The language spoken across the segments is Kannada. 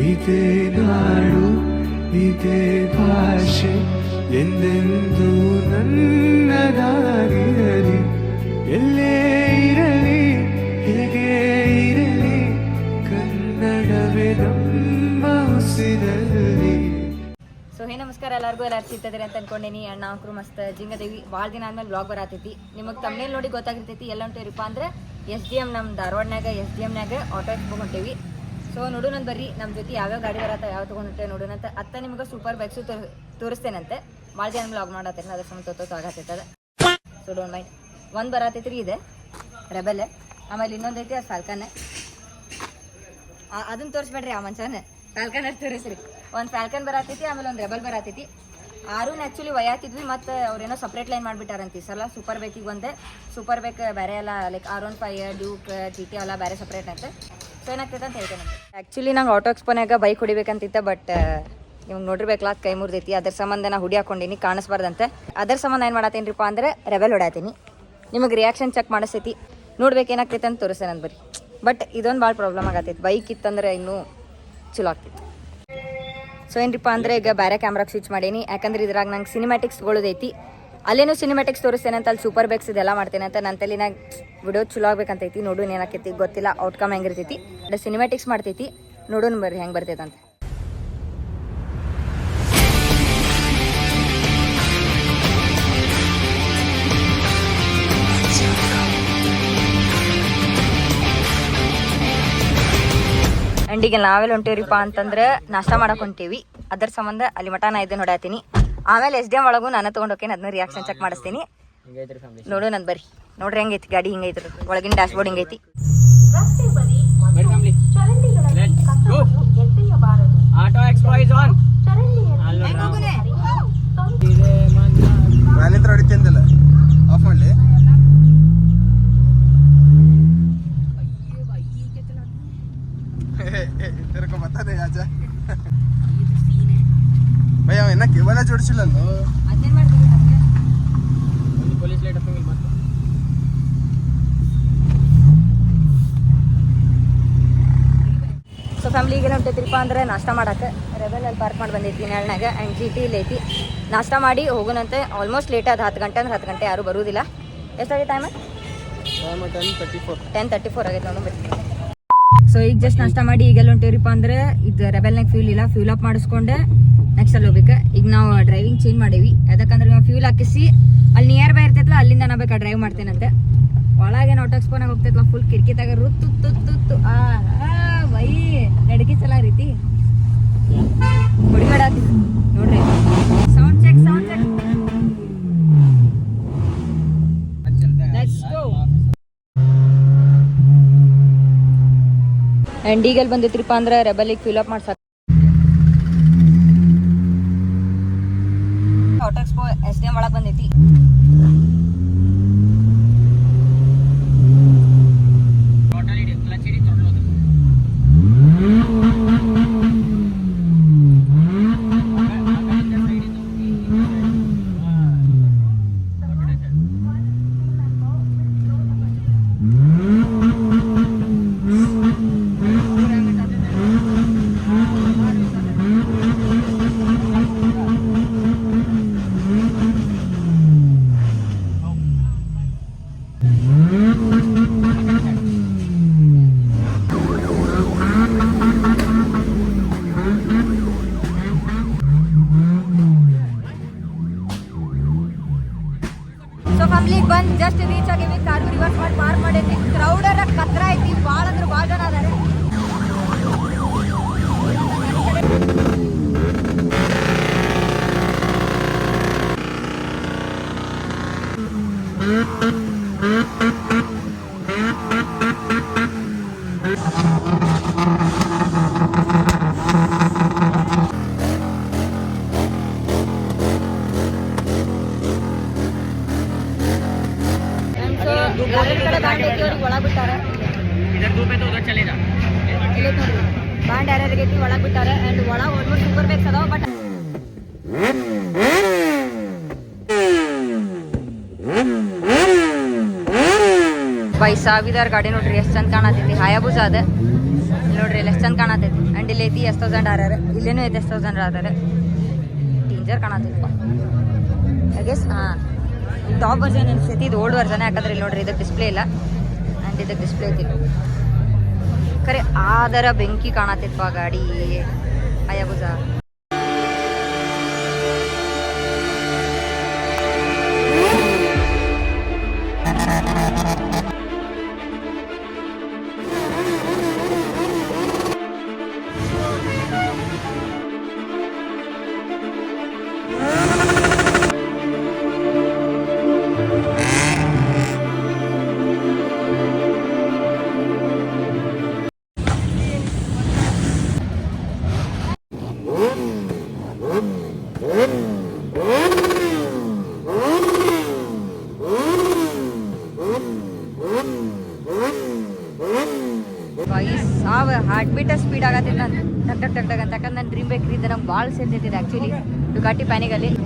ಇದೇ ನಾಡು ಇದೇ ಭಾಷೆ ಎಂದೆಂದೂ ನನ್ನದಾಗಿರಲಿ. ಎಲ್ಲೇ ಇರಲಿ ಹೇಗೆ ಇರಲಿ ಕನ್ನಡವೇ ನಮ್ಮ ಉಸಿರಲ್ಲಿ. ಸೊ ಹೇ ನಮಸ್ಕಾರ ಎಲ್ಲರಿಗೂ. ಎಲ್ಲರೂ ಸಿಗ್ತದ್ರಿ ಅಂತ ಅನ್ಕೊಂಡೇನಿ. ಅಣ್ಣ ಅಂಕರು ಮಸ್ತ್ ಜಿಂಗದೇವಿ ಭಾಳ ದಿನ ಆದ್ಮೇಲೆ ಬ್ಲಾಗ್ ಬರತೈತಿ. ನಿಮಗೆ ತಮ್ಮನೇಲಿ ನೋಡಿ ಗೊತ್ತಾಗಿರ್ತೈತಿ. ಎಲ್ಲ ಹೊಂಟೇರಿಪ್ಪ ಅಂದ್ರೆ SDM ನಮ್ಮ ಧಾರವಾಡನಾಗ SDMನಾಗ ಆಟೋ ಎಕ್ಸ್ಪೋ ಹೊಂಟೇವಿ. ಸೊ ನೋಡೋಣಂತ ಬರ್ರಿ ನಮ್ಮ ಜೊತೆ ಯಾವ್ಯಾವ ಗಾಡಿ ಬರತ್ತ ಯಾವ ತೊಗೊಂಡಿಟ್ಟೆ ನೋಡೋಣಂತ. ಅತ್ತ ನಿಮ್ಗೆ ಸೂಪರ್ ಬೈಕ್ಸು ತೋರಿಸ್ತೇನಂತೆ. ಭಾಳ ಜನ ಬ್ಲಾಗ್ ಮಾಡತ್ತೇನೆ ಅದ್ರ ಸಮ ಆಗತ್ತೈತದ. So don't mind. ಒಂದು ಬರತೈತ್ರಿ ಇದೆ ರೆಬೆಲ್, ಆಮೇಲೆ ಇನ್ನೊಂದೈತಿ ಅದು ಫಾಲ್ಕನ್. ಅದನ್ನ ತೋರಿಸ್ಬೇಡ್ರಿ ಆ ಮನುಷ್ಯನ ಫಾಲ್ಕನ್ ಅಷ್ಟು ತೋರಿಸ್ರಿ. ಒಂದು ಫಾಲ್ಕನ್ ಬರತೈತಿ, ಆಮೇಲೆ ಒಂದು ರೆಬಲ್ ಬರತೈತಿ. ಆರೂನು ಆ್ಯಕ್ಚುಲಿ ಒಯ್ಯಾತಿದ್ವಿ, ಮತ್ತು ಅವ್ರೇನೋ ಸಪ್ರೇಟ್ ಲೈನ್ ಮಾಡಿಬಿಟ್ಟಾರಂತ ಈ ಸಲ. ಸೂಪರ್ ಬೇಕಿಗೆ ಬಂದೆ. ಸೂಪರ್ ಬೇಕ್ ಬೇರೆ ಎಲ್ಲ ಲೈಕ್ R15 ಡ್ಯೂಕ್ GT ಎಲ್ಲ ಬೇರೆ ಸಪ್ರೇಟ್ ಐತೆ. ಸೊ ಏನಾಗ್ತೈತೆ ಅಂತ ಹೇಳ್ತೇನೆ. ಆ್ಯಕ್ಚುಲಿ ನಂಗೆ ಆಟೋ ಎಕ್ಸ್ಪೋನಾಗ ಬೈಕ್ ಹೊಡಿಬೇಕಂತಿತ್ತು, ಬಟ್ ನಿಮ್ಗೆ ನೋಡಿರ್ಬೇಕಲ್ಲ ಕೈ ಮುರಿದೈತಿ. ಅದ್ರ ಸಂಬಂಧ ನಾ ಹುಡಿ ಹಾಕೊಂಡಿನಿ ಕಾಣಿಸ್ಬಾರ್ದಂತೆ. ಅದ್ರ ಸಂಬಂಧ ಏನು ಮಾಡತ್ತೇನ್ರಿಪ್ಪ ಅಂದ್ರೆ ರೆಬೆಲ್ ಹೊಡ್ಯಾತೀನಿ. ನಿಮಗೆ ರಿಯಾಕ್ಷನ್ ಚೆಕ್ ಮಾಡಿಸ್ತೈತಿ, ನೋಡ್ಬೇಕೇನಾಗ್ತೈತೆ ಅಂತ ತೋರಿಸ್ತೇನೆ ಅಂತ ಬರ್ರಿ. ಬಟ್ ಇದೊಂದು ಭಾಳ ಪ್ರಾಬ್ಲಮ್ ಆಗತ್ತೈತಿ. ಬೈಕ್ ಇತ್ತಂದ್ರೆ ಇನ್ನೂ ಚಲೋ ಆಗ್ತಿತ್ತು. ಸೊ ಏನ್ರಿಪ್ಪ ಅಂದರೆ ಈಗ ಬೇರೆ ಕ್ಯಾಮ್ರಾಗೆ ಸ್ವಿಚ್ ಮಾಡೀನಿ. ಯಾಕಂದ್ರೆ ಇದ್ರಾಗ ನಂಗೆ ಸಿನಿಮ್ಯಾಟಿಕ್ಸ್ ತೊಗೊಳ್ಳೋದೈತಿ. ಅಲ್ಲೇನು ಸಿನಿಮ್ಯಾಟಿಕ್ಸ್ ತೋರಿಸ್ತೇನೆ ಅಂತ, ಅಲ್ಲಿ ಸೂಪರ್ ಬೇಕ್ಸ್ ಇದೆಲ್ಲ ಮಾಡ್ತೇನೆ ಅಂತ. ನನ್ನ ತಲೆನಾಗ ವಿಡಿಯೋ ಚಲೋ ಆಗ್ಬೇಕಂತೈತಿ. ನೋಡೋಣ ಏನಾಕೈತಿ ಗೊತ್ತಿಲ್ಲ, ಔಟ್ಕಮ್ ಹೆಂಗಿರ್ತೈತಿ. ಅದೇ ಸಿನಿಮ್ಯಾಟಿಕ್ಸ್ ಮಾಡ್ತೈತಿ, ನೋಡೋಣ ಬರ್ರಿ ಹೆಂಗೆ ಬರ್ತೈತೆ ಅಂತ. ಆ್ಯಂಡ್ ಈಗ ನಾವೆಲ್ಲ ಹೊಂಟೇವ್ರಿಪ್ಪ ಅಂತಂದ್ರೆ ನಾಷ್ಟ ಮಾಡಕ್ಕೆ ಹೊಂಟೇವಿ. ಅದ್ರ ಸಂಬಂಧ ಅಲ್ಲಿ ಮಟ ನಾ ಇದನ್ನು ಹೊಡ್ಯಾತೀನಿ. ಆಮೇಲೆ SDM ಒಳಗೂ ನಾನು ತೊಗೊಂಡು ಹೋಗ್ತೀನಿ, ಅದನ್ನ ರಿಯಾಕ್ಷನ್ ಚೆಕ್ ಮಾಡಿಸ್ತೀನಿ. ನೋಡೋಣ ಅಂತ ಬರ್ರಿ. ನೋಡ್ರಿ ಹೆಂಗೈತಿ ಗಾಡಿ, ಹಿಂಗೈತ್ರಿ ಒಳಗಿನ ಡ್ಯಾಶ್ ಬೋರ್ಡ್ ಹಿಂಗೈತಿ. ಆಫ್ ಮಾಡ್ಲಿ. ಬರ್ತದೆ ಆಚ ಭಯ ಇನ್ನ ಕೇವಲ ಜೋಡಿಸಿಲ್ಲ ಪೊಲೀಸ್ ಲೈಟ್ ಸೊ ಫ್ಯಾಮಿಲಿಗೆ ಹೊಂಟೈತ್ರಿಪ್ಪ ಅಂದ್ರೆ ನಾಷ್ಟ ಮಾಡಕ್ಕೆ ರೆಬೆಲಲ್ಲಿ ಪಾರ್ಕ್ ಮಾಡಿ ಬಂದೈತಿ ನೆರಳನಾಗ. ಆ್ಯಂಡ್ GT ಇಲ್ಲಿ ಐತಿ. ನಾಷ್ಟ ಮಾಡಿ ಹೋಗೋಣಂತೆ. ಆಲ್ಮೋಸ್ಟ್ ಲೇಟ್ ಅದು 10 ಗಂಟೆ ಅಂದ್ರೆ 10 ಗಂಟೆ ಯಾರೂ ಬರುವುದಿಲ್ಲ. ಎಷ್ಟಾಗಿ ಟೈಮ್? 10:34 ಆಗೈತೆ ನೋಡಿ. ಸೊ ಈಗ ಜಸ್ಟ್ ನಾಷ್ಟ ಮಾಡಿ ಈಗೆಲ್ಲ ಹೊಂಟೇವ್ರಿಪ್ಪ ಅಂದ್ರೆ ಇದು ರೆಬೆಲ್ನಾಗ ಫ್ಯೂಲ್ ಇಲ್ಲ, ಫ್ಯೂಲ್ ಅಪ್ ಮಾಡಿಸ್ಕೊಂಡೆ ನೆಕ್ಸ್ಟ್ ಅಲ್ಲಿ ಹೋಗ್ಬೇಕು. ಈಗ ನಾವು ಡ್ರೈವಿಂಗ್ ಚೇಂಜ್ ಮಾಡೀವಿ. ಯಾಕಂದ್ರೆ ನಾವು ಫ್ಯೂಲ್ ಹಾಕಿಸಿ ಅಲ್ಲಿ ನಿಯರ್ ಬೈ ಇರ್ತೈತಲ್ಲ, ಅಲ್ಲಿಂದ ನಾ ಬೇಕಾ ಡ್ರೈವ್ ಮಾಡ್ತೇನಂತೆ. ಒಳಗೇನು ಆಟೋ ಎಕ್ಸ್ಪೋನಾಗ ಹೋಗ್ತೈತಲ್ಲ, ಫುಲ್ ಕಿಟಕಿತಾಗ ರುತ್ತು ವೈ ನಡಕಿ ಚಲ ರೀತಿ ಹೊಡಿಬೇಡಾತಿ ನೋಡ್ರಿ. Sound check let's go. And ಈಗೆಲ್ಲಿ ಬಂದೈತ್ರಿಪ್ಪ ಅಂದ್ರೆ ರೆಬೆಲಿಗೆ ಫಿಲ್ ಅಪ್ ಮಾಡ್ಸಕ್ಕೆ. ಆಟೋ ಎಕ್ಸ್ಪೋ SDM ಒಳಗೆ ಬಂದೈತಿ. ಸೊ ಫ್ಯಾಮಿಲಿಗೆ ಬಂದು ಜಸ್ಟ್ ರೀಚ್ ಆಗೀವಿ. ಕಾರು ರಿವರ್ಸ್ ಮಾಡಿ ಪಾರ್ಕ್ ಮಾಡೈತಿ. ಕ್ರೌಡರ ಕತ್ರ ಐತಿ, ಭಾಳ ಅಂದ್ರೆ ಭಾಳ ಜನ ಅದಾರೆ. ಒಳಗೆ ಬಿಟ್ಟಾರೆ ಬ್ಯಾಂಡ್ ಯಾರ್ಯಾರಿಗೈತಿ ಒಳಗೆ ಬಿಟ್ಟಾರೆ. ಆ್ಯಂಡ್ ಒಳಗೆ ಆಲ್ಮೋಸ್ಟ್ ಸೂಪರ್ ಬೇಕ್ಸ್ ಅದಾವ. ಬಟ್ ಬೈ ಸಾವಿದಾರ್ ಗಾಡಿ ನೋಡ್ರಿ ಎಷ್ಟು ಚಂದ ಕಾಣತೈತಿ. ಹಾಯಾಬುಜ ಅದ ನೋಡ್ರಿ ಇಲ್ಲಿ ಎಷ್ಟು ಚಂದ ಕಾಣತೈತಿ ಆ್ಯಂಡ್ ಇಲ್ಲಿ ಐತಿ S1000 RR ಇಲ್ಲೇನೂ ಐತಿ S1000 RR ಡೇಂಜರ್ ಕಾಣತೈತಿಪ್ಪ ಐ ಗೆಸ್ ಹಾಂ ಟಾಪ್ ವರ್ಜನ್ ಅನಿಸ್ತೈತಿ ಇದು ಓಲ್ಡ್ ವರ್ಜನ್ ಯಾಕಂದ್ರೆ ಇಲ್ಲಿ ನೋಡ್ರಿ ಇದಕ್ಕೆ ಡಿಸ್ಪ್ಲೇ ಇಲ್ಲ ಆ್ಯಂಡ್ ಇದಕ್ಕೆ ಡಿಸ್ಪ್ಲೇ ಐತಿ ಖರೆ ಆದರ ಬೆಂಕಿ ಕಾಣತೈತಪ್ಪ ಗಾಡಿ ಅಯ್ಯಬುಜ ಸಾವ ಹಾರ್ಟ್ ಬೀಟ ಸ್ಪೀಡ್ ಆಗತ್ತೈತೆ ನಾನು ಟಕ್ ಟಕ್ ಟಕ್ ಟಕ್ ಅಂತ ಯಾಕಂದ್ರೆ ನನ್ನ ಡ್ರೀಮ್ ಬೇಕ್ರಿ ಇದ್ದ ನಂಗೆ ಭಾಳ ಸೇರ್ತೈತಿದೆ ಆ್ಯಕ್ಚುಲಿ ಡುಕಾಟಿ ಪ್ಯಾನಿಗಲ್ಲಿ ಇಲ್ಲಿ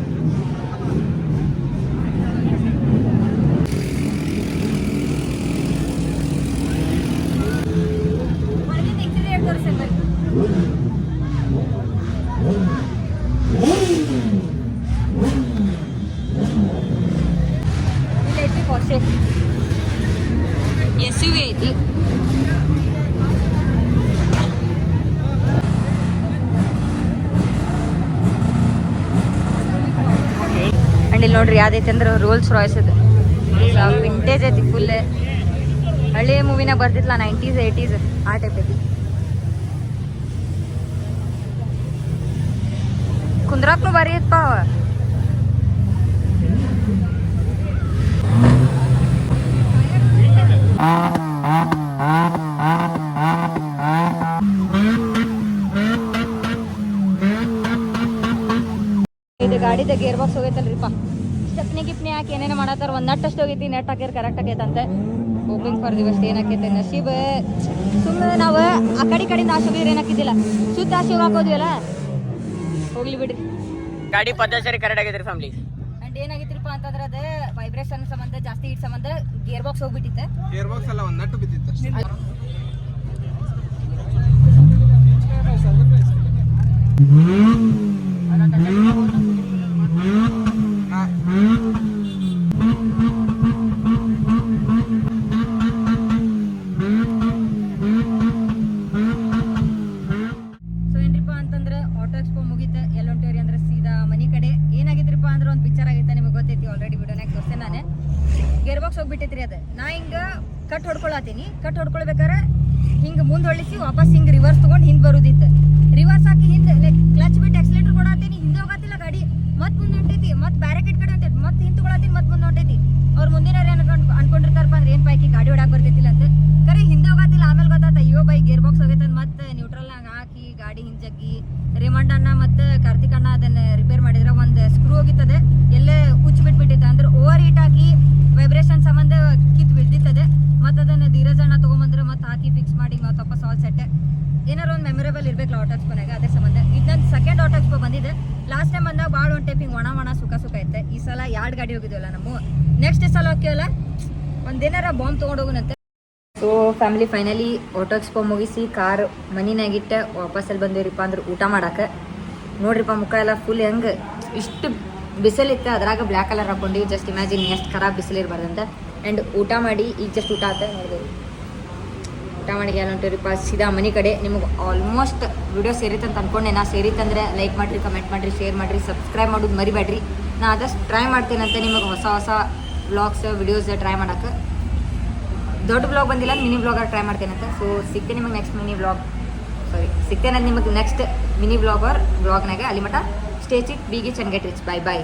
ಐತಿ ಪೋರ್ಷೆ SUV ಐತಿ ಅಂಡ್ ಇಲ್ಲಿ ನೋಡ್ರಿ ಯಾವ್ದೈತಿ ಅಂದ್ರೆ ರೋಲ್ಸ್ ರಾಯ್ಸ್ ಅದು ವಿಂಟೇಜ್ ಐತಿ ಫುಲ್ ಹಳ್ಳಿ ಮೂವಿನಾಗ ಬರ್ತಿತ್ತಲ್ಲ 90s 80s ಆ ಟೈಪ್ ಐತಿ ಕುಂದ್ರಾಕ್ನು ಬಾರಿ ಐತಪ್ಪ ಇದು ಗಾಡಿದ ಗೇರ್ ಬಾಕ್ಸ್ ಹೋಗೈತಲ್ರಿಪ್ಪ ಸ್ಟೆಪ್ನಿ ಗಿಪ್ನಿ ಹಾಕಿ ಏನೇನೋ ಮಾಡತ್ತಾರ ಒಂದು ನಟ್ ಅಷ್ಟು ಹೋಗೈತಿ ನೆಟ್ ಹಾಕಿರ್ ಕರೆಕ್ಟ್ ಆಗೈತಂತೆ ಹೋಗ್ಲಿಂಗ್ ಫಾರ್ ದಿವಸ ಏನಾಕೈತೆ ನಸೀಬ್ ಸುಮ್ಮನೆ ನಾವು ಆ ಕಡೆಯಿಂದ ಆಸೆ ಹೋಗಿದ್ರೆ ಏನಾಕಿದ್ದಿಲ್ಲ ಸುತ್ತ ಆಸೆ ಹಾಕೋದ್ವಲ್ಲ ಹೋಗ್ಲಿ ಬಿಡ್ರಿ ಗಾಡಿ ಪದ್ಧತಿ ಕರೆಕ್ಟ್ ಆಗೈತ್ರಿ ಫ್ಯಾಮಿಲಿ ಅಂಡ್ ಏನಾಗಿತ್ರಿಪ್ಪ ಅಂತಂದ್ರೆ ಅದು ವೈಬ್ರೇಷನ್ ಸಂಬಂಧ ಜಾಸ್ತಿ ಹೀಟ್ ಸಂಬಂಧ ಗೇರ್ ಬಾಕ್ಸ್ ಹೋಗ್ಬಿಟ್ಟಿತ್ತೆ ಗೇರ್ ಬಾಕ್ಸ್ ಎಲ್ಲ ಒಂದು ನಟ್ಟು ಬಿದ್ದಿತ್ತು ಸೊ ಏನ್ರಿಪ್ಪ ಅಂತಂದ್ರೆ ಆಟೋ ಎಕ್ಸ್ಪೋ ಮುಗೀತೆ ಎಲ್ಲಿ ಹೊಂಟೇವ್ರಿ ಅಂದ್ರೆ ಸೀದಾ ಮನಿ ಕಡೆ ಏನಾಗಿದ್ರಿಪ್ಪ ಅಂದ್ರೆ ಒಂದು ಪಿಕ್ಚರ್ ಆಗೈತೆ ನಿಮಗೆ ಗೊತ್ತೈತಿ ಆಲ್ರೆಡಿ ವಿಡಿಯೋನಾಗ ತೋರಿಸ್ತೇನೆ ನಾನೇ ಗೇರ್ ಬಾಕ್ಸ್ ಹೋಗ್ಬಿಟ್ಟೈತ್ರಿ ಅದು ನಾ ಹಿಂಗೆ ಕಟ್ ಹೊಡ್ಕೊಳತ್ತೀನಿ ಕಟ್ ಹೊಡ್ಕೊಳ್ಬೇಕಾರೆ ಹಿಂಗೆ ಮುಂದೆ ಹೊಳಿಸಿ ವಾಪಸ್ ಹಿಂಗೆ ರಿವರ್ಸ್ ತೊಗೊಂಡು ಹಿಂದೆ ಬರೋದಿತ್ತು ರಿವರ್ಸ್ ಹಾಕಿ ಹಿಂದೆ ಲೈಕ್ ಕ್ಲಚ್ ಬಿಟ್ಟು ಎಕ್ಸಲೇಟರ್ ಕೊಡತ್ತೀನಿ ಹಿಂದೆ ಹೋಗತ್ತಿಲ್ಲ ಗಾಡಿ ಮತ್ತೆ ಮುಂದೆ ಹೊಂಟೈತಿ ಮತ್ತೆ ಬ್ಯಾರಿಕೇಡ್ ಕಡೆ ಹೊಂಟೈತಿ ಮತ್ತೆ ಹಿಂದೆ ತೊಗೊಳತ್ತೀನಿ ಮತ್ತೆ ಮುಂದೆ ಹೊಂಟೈತಿ ಅವ್ರು ಮುಂದಿನ ಅನ್ಕೊಂಡಿರ್ತಾರಪ್ಪ ಅಂದ್ರೆ ಏನು ಪೈಕಿ ಗಾಡಿ ಹೊಡಕ್ಕೆ ಬರ್ತೈತಿಲ್ಲ ಅಂತ ಕರೆ ಹಿಂದೆ ಹೋಗತ್ತಿಲ್ಲ ಆಮೇಲೆ ಗೊತ್ತಾತ ಅಯ್ಯೋ ಬೈ ಗೇರ್ ಬಾಕ್ಸ್ ಹೋಗೈತೆ ಮತ್ತೆ ನ್ಯೂಟ್ರಲ್ನಾಗ ಹಾಕಿ ಗಾಡಿ ಹಿಂಜಗ್ಗಿ ರೇಮಂಡ್ ಅಣ್ಣ ಮತ್ತು ಕಾರ್ತಿಕ್ ಅಣ್ಣ ಅದನ್ನ ರಿಪೇರ್ ಮಾಡಿದ್ರೆ ಒಂದು ಸ್ಕ್ರೂ ಹೋಗಿತ್ತದೆ ಎಲ್ಲೇ ಹುಚ್ಚು ಬಿಟ್ಬಿಟ್ಟಿತ್ತು ಅಂದ್ರೆ ಓವರ್ ಹೀಟ್ ಆಗಿ ವೈಬ್ರೇಷನ್ ಸಂಬಂಧ ಕಿತ್ತು ಬಿದ್ದಿತ್ತದೆ ಮತ್ತು ಅದನ್ನು ಧೀರಜ್ ಅಣ್ಣ ತೊಗೊಂಬಂದ್ರೆ ಮತ್ತೆ ಹಾಕಿ ಫಿಕ್ಸ್ ಮಾಡಿ ಮತ್ತೆ ವಾಪಸ್ ಆಲ್ ಸೆಟ್ ಏನಾರು ಒಂದು ಮೆಮೊರೇಬಲ್ ಇರಬೇಕಲ್ಲ ಆಟೋ ಎಕ್ಸ್ಪೋನಾಗ ಅದ್ರ ಸಂಬಂಧ ಇದು ನನ್ನ ಸೆಕೆಂಡ್ ಆಟೋ ಎಕ್ಸ್ಪೋ ಬಂದಿದೆ ಲಾಸ್ಟ್ ಟೈಮ್ ಬಂದಾಗ ಭಾಳ ಒಂದು ಟೈಪ್ ಹಿಂಗೆ ಒಣ ಸುಖ ಐತೆ ಈ ಸಲ 2 ಗಾಡಿ ಹೋಗಿದ್ವಲ್ಲ ನಮ್ಮ ನೆಕ್ಸ್ಟ್ ಸಲ ಹೋಗ್ತೀವಲ್ಲ ಒಂದೇನಾರ ಬಾಂಬ್ ತೊಗೊಂಡು ಹೋಗೋಣಂತೆ so family finally auto expo ಮುಗಿಸಿ ಕಾರ್ ಮನಿನಾಗಿಟ್ಟು ವಾಪಸ್ಸಲ್ಲಿ ಬಂದೇವ್ರಿಪ್ಪ ಅಂದ್ರೆ ಊಟ ಮಾಡಕ್ಕೆ ನೋಡ್ರಿಪ್ಪ ಮುಖ ಎಲ್ಲ ಫುಲ್ ಹೆಂಗೆ ಇಷ್ಟು ಬಿಸಿಲಿತ್ತು ಅದ್ರಾಗ ಬ್ಲ್ಯಾಕ್ ಕಲರ್ ಹಾಕೊಂಡಿವಿ ಜಸ್ಟ್ ಇಮ್ಯಾಜಿನ್ ಎಷ್ಟು ಖರಾಬ್ ಬಿಸಿಲಿರ್ಬಾರ್ದಂತ ಆ್ಯಂಡ್ ಊಟ ಮಾಡಿ ಈಗ ಜಸ್ಟ್ ಊಟ ಆತ ನೋಡ್ಬೋದು ಊಟ ಮಾಡಿ ಎಲ್ಲ ಹೊಂಟಿವ್ರಿಪ್ಪ ಸೀದಾ ಮನೆ ಕಡೆ ನಿಮಗೆ ಆಲ್ಮೋಸ್ಟ್ ವಿಡಿಯೋ ಸೇರಿತ್ತು ಅಂತ ಅನ್ಕೊಂಡೆ ನಾ ಸೇರಿತ್ತಂದ್ರೆ ಲೈಕ್ ಮಾಡಿರಿ ಕಮೆಂಟ್ ಮಾಡಿರಿ ಶೇರ್ ಮಾಡಿರಿ ಸಬ್ಸ್ಕ್ರೈಬ್ ಮಾಡೋದು ಮರಿಬೇಡ್ರಿ ನಾ ಆದಷ್ಟು ಟ್ರೈ ಮಾಡ್ತೀನಂತೆ ನಿಮಗೆ ಹೊಸ ಹೊಸ ವ್ಲಾಗ್ಸ್ ವಿಡಿಯೋಸ್ ಟ್ರೈ ಮಾಡೋಕ್ಕೆ ದೊಡ್ಡ ಬ್ಲಾಗ್ ಬಂದಿಲ್ಲ ಮಿನಿ ಬ್ಲಾಗರ್ ಟ್ರೈ ಮಾಡ್ತೇನಂತೆ ಸೊ ಸಿಗ್ತೇನೆ ನಿಮಗೆ ನೆಕ್ಸ್ಟ್ ಮಿನಿ ಬ್ಲಾಗ್ ಸಿಗ್ತೇನೆ ನಿಮಗೆ ನೆಕ್ಸ್ಟ್ ಮಿನಿ ಬ್ಲಾಗರ್ ಬ್ಲಾಗ್ನಾಗ ಅಲ್ಲಿ ಮಟ ಸ್ಟೇ ಚಿಟ್ ಬಿ ಗಿಚ್ ಅಂಡ್ ಗೆಟ್ ರಿಚ್ ಬೈ